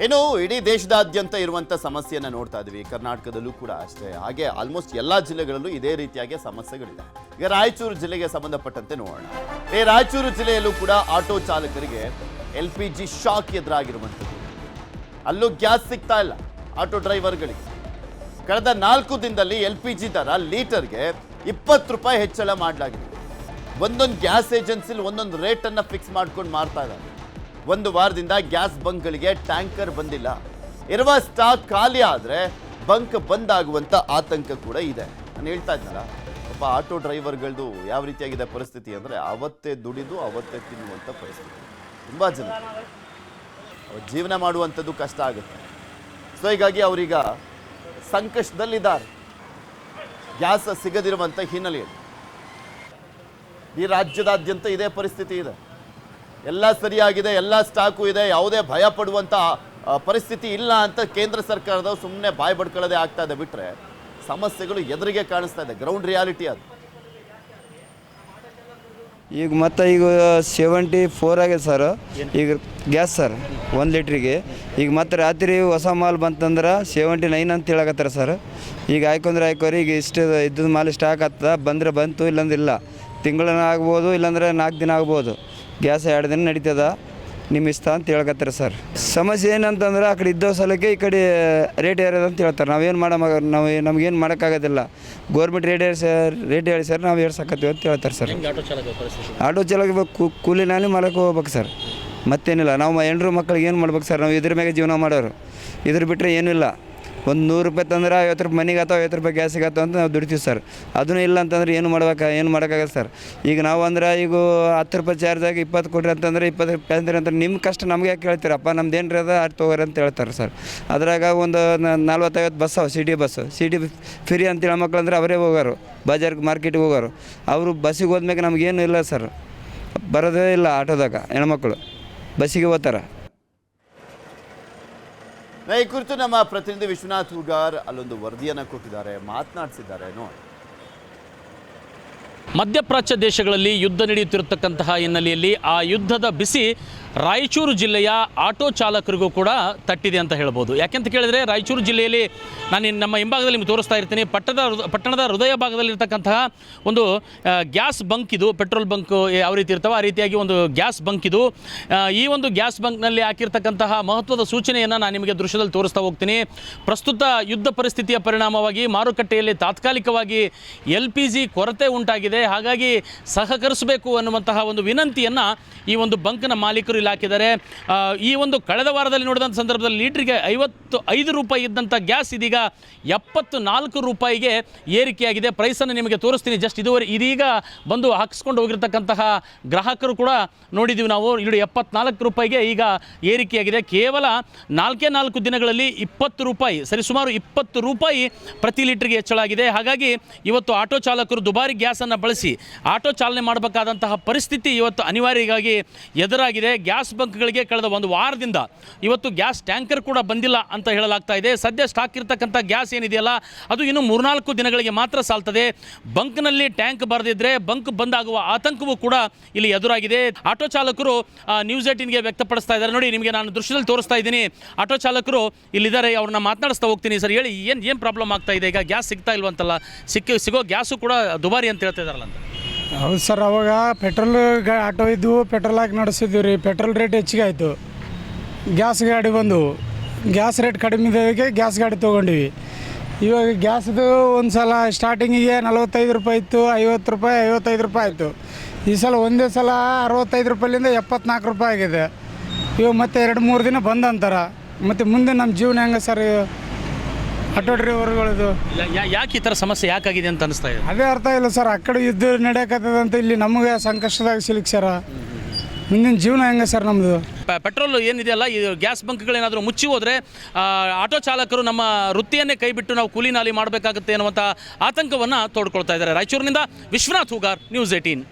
ಇನ್ನು ಇಡೀ ದೇಶದಾದ್ಯಂತ ಇರುವಂತ ಸಮಸ್ಯೆಯನ್ನು ನೋಡ್ತಾ ಇದ್ವಿ, ಕರ್ನಾಟಕದಲ್ಲೂ ಕೂಡ ಅಷ್ಟೇ. ಹಾಗೆ ಆಲ್ಮೋಸ್ಟ್ ಎಲ್ಲಾ ಜಿಲ್ಲೆಗಳಲ್ಲೂ ಇದೇ ರೀತಿಯಾಗಿ ಸಮಸ್ಯೆಗಳಿದೆ. ಈಗ ರಾಯಚೂರು ಜಿಲ್ಲೆಗೆ ಸಂಬಂಧಪಟ್ಟಂತೆ ನೋಡೋಣ. ಈ ರಾಯಚೂರು ಜಿಲ್ಲೆಯಲ್ಲೂ ಕೂಡ ಆಟೋ ಚಾಲಕರಿಗೆ LPG ಶಾಕ್ ಎದುರಾಗಿರುವಂಥದ್ದು. ಅಲ್ಲೂ ಗ್ಯಾಸ್ ಸಿಗ್ತಾ ಇಲ್ಲ ಆಟೋ ಡ್ರೈವರ್ಗಳಿಗೆ. ಕಳೆದ 4 ದಿನದಲ್ಲಿ LPG ದರ ಲೀಟರ್ಗೆ 20 ರೂಪಾಯಿ ಹೆಚ್ಚಳ ಮಾಡಲಾಗಿದೆ. ಒಂದೊಂದು ಗ್ಯಾಸ್ ಏಜೆನ್ಸಿಲಿ ಒಂದೊಂದು ರೇಟನ್ನು ಫಿಕ್ಸ್ ಮಾಡ್ಕೊಂಡು ಮಾರ್ತಾ ಇದ್ದಾರೆ. ಒಂದು ವಾರದಿಂದ ಗ್ಯಾಸ್ ಬಂಕ್ಗಳಿಗೆ ಟ್ಯಾಂಕರ್ ಬಂದಿಲ್ಲ. ಇರುವ ಸ್ಟಾಕ್ ಖಾಲಿ ಆದರೆ ಬಂಕ್ ಬಂದ್ ಆಗುವಂಥ ಆತಂಕ ಕೂಡ ಇದೆ. ನಾನು ಹೇಳ್ತಾ ಇದ್ನಲ್ಲ, ಒಬ್ಬ ಆಟೋ ಡ್ರೈವರ್ಗಳದ್ದು ಯಾವ ರೀತಿಯಾಗಿದೆ ಪರಿಸ್ಥಿತಿ ಅಂದರೆ, ಅವತ್ತೇ ದುಡಿದು ಅವತ್ತೇ ತಿನ್ನುವಂಥ ಪರಿಸ್ಥಿತಿ. ತುಂಬ ಜನ ಜೀವನ ಮಾಡುವಂಥದ್ದು ಕಷ್ಟ ಆಗುತ್ತೆ. ಸೊ ಹೀಗಾಗಿ ಅವರೀಗ ಸಂಕಷ್ಟದಲ್ಲಿದ್ದಾರೆ, ಗ್ಯಾಸ್ ಸಿಗದಿರುವಂಥ ಹಿನ್ನೆಲೆಯಲ್ಲಿ. ಈ ರಾಜ್ಯದಾದ್ಯಂತ ಇದೇ ಪರಿಸ್ಥಿತಿ ಇದೆ. ಎಲ್ಲ ಸರಿಯಾಗಿದೆ, ಎಲ್ಲ ಸ್ಟಾಕು ಇದೆ, ಯಾವುದೇ ಭಯ ಪಡುವಂಥ ಪರಿಸ್ಥಿತಿ ಇಲ್ಲ ಅಂತ ಕೇಂದ್ರ ಸರ್ಕಾರದವರು ಸುಮ್ಮನೆ ಬಾಯಿ ಬಡ್ಕೊಳ್ಳೋದೇ ಆಗ್ತಾ ಇದೆ. ಬಿಟ್ಟರೆ ಸಮಸ್ಯೆಗಳು ಎದುರಿಗೆ ಕಾಣಿಸ್ತಾ ಇದೆ. ಗ್ರೌಂಡ್ ರಿಯಾಲಿಟಿ ಅದು. ಈಗ ಮತ್ತೆ ಈಗ 74 ಆಗಿದೆ ಸರ್ ಈಗ ಗ್ಯಾಸ್ ಸರ್ 1 ಲೀಟ್ರಿಗೆ. ಈಗ ಮತ್ತೆ ರಾತ್ರಿ ಹೊಸ ಮಾಲ್ ಬಂತಂದ್ರೆ 79 ಅಂತ ಹೇಳಕತ್ತಾರೆ ಸರ್. ಈಗ ಹಾಯ್ಕೋರಿ ಈಗ ಇಷ್ಟು ಇದ್ದದ ಮಾಲ್ ಸ್ಟಾಕ್ ಆಗ್ತದ, ಬಂದರೆ ಬಂತು, ಇಲ್ಲಾಂದ್ರೆ ಇಲ್ಲ. ತಿಂಗಳನ್ನ ಆಗ್ಬೋದು, ಇಲ್ಲಾಂದ್ರೆ 4 ದಿನ ಆಗ್ಬೋದು. ಗ್ಯಾಸ್ 2 ದಿನ ನಡೀತದ, ನಿಮ್ಮ ಇಷ್ಟ ಅಂತ ಹೇಳ್ಕತ್ತಾರೆ ಸರ್. ಸಮಸ್ಯೆ ಏನಂತಂದ್ರೆ ಆ ಕಡೆ ಇದ್ದೋ ಸಲಕ್ಕೆ ಈ ಕಡೆ ರೇಟ್ ಏರೋದು ಅಂತ ಹೇಳ್ತಾರೆ. ನಮಗೇನು ಮಾಡೋಕ್ಕಾಗೋದಿಲ್ಲ. ಗೋರ್ಮೆಂಟ್ ರೇಟ್ ಹೇಳಿ ಸರ್, ನಾವು ಏರ್ಸಕತ್ತೀವಿ ಅಂತ ಹೇಳ್ತಾರೆ ಸರ್. ಆಟೋ ಚಾಲಕ ಕೂಲಿ ನಾನೇ ಮಾಡಕ್ಕೆ ಹೋಗ್ಬೇಕು ಸರ್, ಮತ್ತೇನಿಲ್ಲ. ನಾವು ಹೆಣ್ಣು ಮಕ್ಳಿಗೆ ಏನು ಮಾಡ್ಬೇಕು ಸರ್? ನಾವು ಇದ್ರ ಮೇಲೆ ಜೀವನ ಮಾಡೋರು. ಇದ್ರ ಬಿಟ್ಟರೆ ಏನೂ ಇಲ್ಲ. ಒಂದು 100 ರೂಪಾಯಿ ತಂದ್ರೆ 50 ರೂಪಾಯಿ ಮನೆಗೆ ಆತೋ, 50 ರೂಪಾಯಿ ಗ್ಯಾಸಿಗೆ ಆತೋ ಅಂತ ನಾವು ದುಡಿತೀವಿ ಸರ್. ಅದನ್ನೂ ಇಲ್ಲ ಅಂತಂದ್ರೆ ಏನು ಮಾಡೋಕ್ಕಾಗಲ್ಲ ಸರ್. ಈಗ ನಾವು ಅಂದ್ರೆ ಈಗ 10 ರೂಪಾಯಿ ಚಾರ್ಜಾಗಿ 20 ಕೊಡ್ರಿ ಅಂತಂದ್ರೆ 20 ರೂಪಾಯಿ ಅಂದ್ರೆ ಅಂತ ನಿಮ್ಮ ಕಷ್ಟ ನಮಗೆ ಯಾಕೆ ಹೇಳ್ತೀರಪ್ಪ? ನಮ್ದು ಏನು ರೀ ಅದ ಅಷ್ಟು ತೊಗೋರಿ ಅಂತ ಹೇಳ್ತಾರೆ ಸರ್. ಅದ್ರಾಗ ಒಂದು 40-50 ಬಸ್ ಅವ, ಸಿಟಿ ಫ್ರೀ ಅಂತೇಳಿ ಹೆಣ್ಮಕ್ಳು ಅಂದ್ರೆ ಅವರೇ ಹೋಗೋರು, ಬಜಾರ್ಗೆ ಮಾರ್ಕೆಟಿಗೆ ಹೋಗೋರು. ಅವರು ಬಸ್ಸಿಗೆ ಹೋದ್ಮೇಲೆ ನಮಗೇನು ಇಲ್ಲ ಸರ್, ಬರೋದೇ ಇಲ್ಲ ಆಟೋದಾಗ. ಹೆಣ್ಮಕ್ಳು ಬಸ್ಸಿಗೆ ಹೋಗ್ತಾರೆ. ಈ ಕುರಿತು ನಮ್ಮ ಪ್ರತಿನಿಧಿ ವಿಶ್ವನಾಥ್ ಹೂಗಾರ್ ಅಲ್ಲೊಂದು ವರದಿಯನ್ನು ಕೊಟ್ಟಿದ್ದಾರೆ, ಮಾತನಾಡಿಸಿದ್ದಾರೆ ನೋಡಿ. ಮಧ್ಯಪ್ರಾಚ್ಯ ದೇಶಗಳಲ್ಲಿ ಯುದ್ಧ ನಡೆಯುತ್ತಿರತಕ್ಕಂತಹ ಹಿನ್ನೆಲೆಯಲ್ಲಿ ಆ ಯುದ್ಧದ ಬಿಸಿ ರಾಯಚೂರು ಜಿಲ್ಲೆಯ ಆಟೋ ಚಾಲಕರಿಗೂ ಕೂಡ ತಟ್ಟಿದೆ ಅಂತ ಹೇಳ್ಬೋದು. ಯಾಕೆಂತ ಕೇಳಿದರೆ ರಾಯಚೂರು ಜಿಲ್ಲೆಯಲ್ಲಿ ನಾನು ನಮ್ಮ ಹಿಂಭಾಗದಲ್ಲಿ ನಿಮಗೆ ತೋರಿಸ್ತಾ ಇರ್ತೀನಿ. ಪಟ್ಟಣದ ಹೃದಯ ಭಾಗದಲ್ಲಿರ್ತಕ್ಕಂತಹ ಒಂದು ಗ್ಯಾಸ್ ಬಂಕ್ ಇದು. ಪೆಟ್ರೋಲ್ ಬಂಕ್ ಯಾವ ರೀತಿ ಇರ್ತಾವೆ ಆ ರೀತಿಯಾಗಿ ಒಂದು ಗ್ಯಾಸ್ ಬಂಕ್ ಇದು. ಈ ಒಂದು ಗ್ಯಾಸ್ ಬಂಕ್ನಲ್ಲಿ ಹಾಕಿರ್ತಕ್ಕಂತಹ ಮಹತ್ವದ ಸೂಚನೆಯನ್ನು ನಾನು ನಿಮಗೆ ದೃಶ್ಯದಲ್ಲಿ ತೋರಿಸ್ತಾ ಹೋಗ್ತೀನಿ. ಪ್ರಸ್ತುತ ಯುದ್ಧ ಪರಿಸ್ಥಿತಿಯ ಪರಿಣಾಮವಾಗಿ ಮಾರುಕಟ್ಟೆಯಲ್ಲಿ ತಾತ್ಕಾಲಿಕವಾಗಿ LPG ಕೊರತೆ ಉಂಟಾಗಿದೆ. ಹಾಗಾಗಿ ಸಹಕರಿಸಬೇಕು ಅನ್ನುವಂತಹ ಒಂದು ವಿನಂತಿಯನ್ನು ಈ ಒಂದು ಬಂಕ್ನ ಮಾಲೀಕರು ಇಲ್ಲಿ ಹಾಕಿದ್ದಾರೆ. ಈ ಒಂದು ಕಳೆದ ವಾರದಲ್ಲಿ ನೋಡಿದಂಥ ಸಂದರ್ಭದಲ್ಲಿ ಲೀಟ್ರಿಗೆ 55 ರೂಪಾಯಿ ಇದ್ದಂಥ ಗ್ಯಾಸ್ ಇದೀಗ 74 ರೂಪಾಯಿಗೆ ಏರಿಕೆಯಾಗಿದೆ. ಪ್ರೈಸನ್ನು ನಿಮಗೆ ತೋರಿಸ್ತೀನಿ. ಜಸ್ಟ್ ಇದೀಗ ಬಂದು ಹಾಕಿಸ್ಕೊಂಡು ಹೋಗಿರ್ತಕ್ಕಂತಹ ಗ್ರಾಹಕರು ಕೂಡ ನೋಡಿದ್ದೀವಿ ನಾವು. ಇಲ್ಲಿ 74 ರೂಪಾಯಿಗೆ ಈಗ ಏರಿಕೆಯಾಗಿದೆ. ಕೇವಲ 4 ದಿನಗಳಲ್ಲಿ 20 ರೂಪಾಯಿ, ಸರಿಸುಮಾರು 20 ರೂಪಾಯಿ ಪ್ರತಿ ಲೀಟ್ರಿಗೆ ಹೆಚ್ಚಳ ಆಗಿದೆ. ಹಾಗಾಗಿ ಇವತ್ತು ಆಟೋ ಚಾಲಕರು ದುಬಾರಿ ಗ್ಯಾಸನ್ನು ಬಳಸಿ ಆಟೋ ಚಾಲನೆ ಮಾಡಬೇಕಾದಂತಹ ಪರಿಸ್ಥಿತಿ ಇವತ್ತು ಅನಿವಾರ್ಯವಾಗಿ ಎದುರಾಗಿದೆ. ಗ್ಯಾಸ್ ಬಂಕ್ಗಳಿಗೆ ಕಳೆದ ಒಂದು ವಾರದಿಂದ ಇವತ್ತು ಗ್ಯಾಸ್ ಟ್ಯಾಂಕರ್ ಕೂಡ ಬಂದಿಲ್ಲ ಅಂತ ಹೇಳಲಾಗ್ತಾ ಇದೆ. ಸದ್ಯ ಸ್ಟಾಕ್ ಇರ್ತಕ್ಕಂಥ ಗ್ಯಾಸ್ ಏನಿದೆಯಲ್ಲ ಅದು ಇನ್ನು 3-4 ದಿನಗಳಿಗೆ ಮಾತ್ರ ಸಾಲ್ತದೆ. ಬಂಕ್ನಲ್ಲಿ ಟ್ಯಾಂಕ್ ಬರೆದಿದ್ರೆ ಬಂಕ್ ಬಂದಾಗುವ ಆತಂಕವೂ ಕೂಡ ಇಲ್ಲಿ ಎದುರಾಗಿದೆ. ಆಟೋ ಚಾಲಕರು ನ್ಯೂಸ್ 18ಗೆ ವ್ಯಕ್ತಪಡಿಸ್ತಾ ಇದ್ದಾರೆ. ನೋಡಿ, ನಿಮಗೆ ನಾನು ದೃಶ್ಯದಲ್ಲಿ ತೋರಿಸ್ತಾ ಇದ್ದೀನಿ. ಆಟೋ ಚಾಲಕರು ಇಲ್ಲಿದ್ದಾರೆ, ಅವ್ರನ್ನ ಮಾತಾಡಿಸ್ತಾ ಹೋಗ್ತೀನಿ. ಸರ್ ಹೇಳಿ, ಏನು ಪ್ರಾಬ್ಲಮ್ ಆಗ್ತಾ ಇದೆ? ಈಗ ಗ್ಯಾಸ್ ಸಿಗ್ತಾ ಇಲ್ವಂತಲ್ಲ, ಸಿಗೋ ಗ್ಯಾಸು ಕೂಡ ದುಬಾರಿ ಅಂತ ಹೇಳ್ತಾ ಇದ್ದಾರಲ್ಲ ಅಂತ. ಹೌದು ಸರ್, ಅವಾಗ ಪೆಟ್ರೋಲ್ ಆಟೋ ಇದ್ದವು, ಪೆಟ್ರೋಲ್ ಹಾಕಿ ನಡೆಸಿದ್ವಿ ರೀ. ಪೆಟ್ರೋಲ್ ರೇಟ್ ಹೆಚ್ಚಿಗೆ ಆಯಿತು, ಗ್ಯಾಸ್ ಗಾಡಿ ಬಂದು ಗ್ಯಾಸ್ ರೇಟ್ ಕಡಿಮೆ ಇದ್ದದಕ್ಕೆ ಗ್ಯಾಸ್ ಗಾಡಿ ತೊಗೊಂಡಿವಿ. ಇವಾಗ ಗ್ಯಾಸ್ದು ಒಂದು ಸಲ ಸ್ಟಾರ್ಟಿಂಗಿಗೆ 45 ರೂಪಾಯಿ ಇತ್ತು, 50 ರೂಪಾಯಿ, 55 ರೂಪಾಯಿ ಆಯಿತು. ಈ ಸಲ ಒಂದೇ ಸಲ 65 ರೂಪಾಯಿಲಿಂದ 74 ರೂಪಾಯಿ ಆಗಿದೆ. ಇವಾಗ ಮತ್ತೆ 2-3 ದಿನ ಬಂದ್ ಅಂತಾರೆ. ಮತ್ತು ಮುಂದೆ ನಮ್ಮ ಜೀವನ ಹೆಂಗೆ ಸರ್ ಆಟೋ ಡ್ರೈವರ್ಗಳದು? ಯಾಕೆ ಈ ಥರ ಸಮಸ್ಯೆ ಯಾಕಾಗಿದೆ ಅಂತ ಅನಿಸ್ತಾ ಇದೆ? ಅದೇ ಅರ್ಥ ಇಲ್ಲ ಸರ್. ಆ ಕಡೆ ಯುದ್ಧ ನಡೆಯಕತ್ತದಂತ ಇಲ್ಲಿ ನಮಗೆ ಸಂಕಷ್ಟದಾಗ ಸಿಲುಕ್ ಸರ. ಮುಂದಿನ ಜೀವನ ಹೆಂಗೆ ಸರ್ ನಮ್ಮದು? ಪೆಟ್ರೋಲ್ ಏನಿದೆಯಲ್ಲ, ಈ ಗ್ಯಾಸ್ ಬಂಕ್ಗಳೇನಾದರೂ ಮುಚ್ಚಿ ಹೋದರೆ ಆಟೋ ಚಾಲಕರು ನಮ್ಮ ವೃತ್ತಿಯನ್ನೇ ಕೈಬಿಟ್ಟು ನಾವು ಕೂಲಿ ನಾಲಿ ಮಾಡಬೇಕಾಗುತ್ತೆ ಅನ್ನುವಂಥ ಆತಂಕವನ್ನು ತೋಡ್ಕೊಳ್ತಾ ಇದ್ದಾರೆ. ರಾಯಚೂರಿನಿಂದ ವಿಶ್ವನಾಥ್ ಹೂಗಾರ್, ನ್ಯೂಸ್ 18.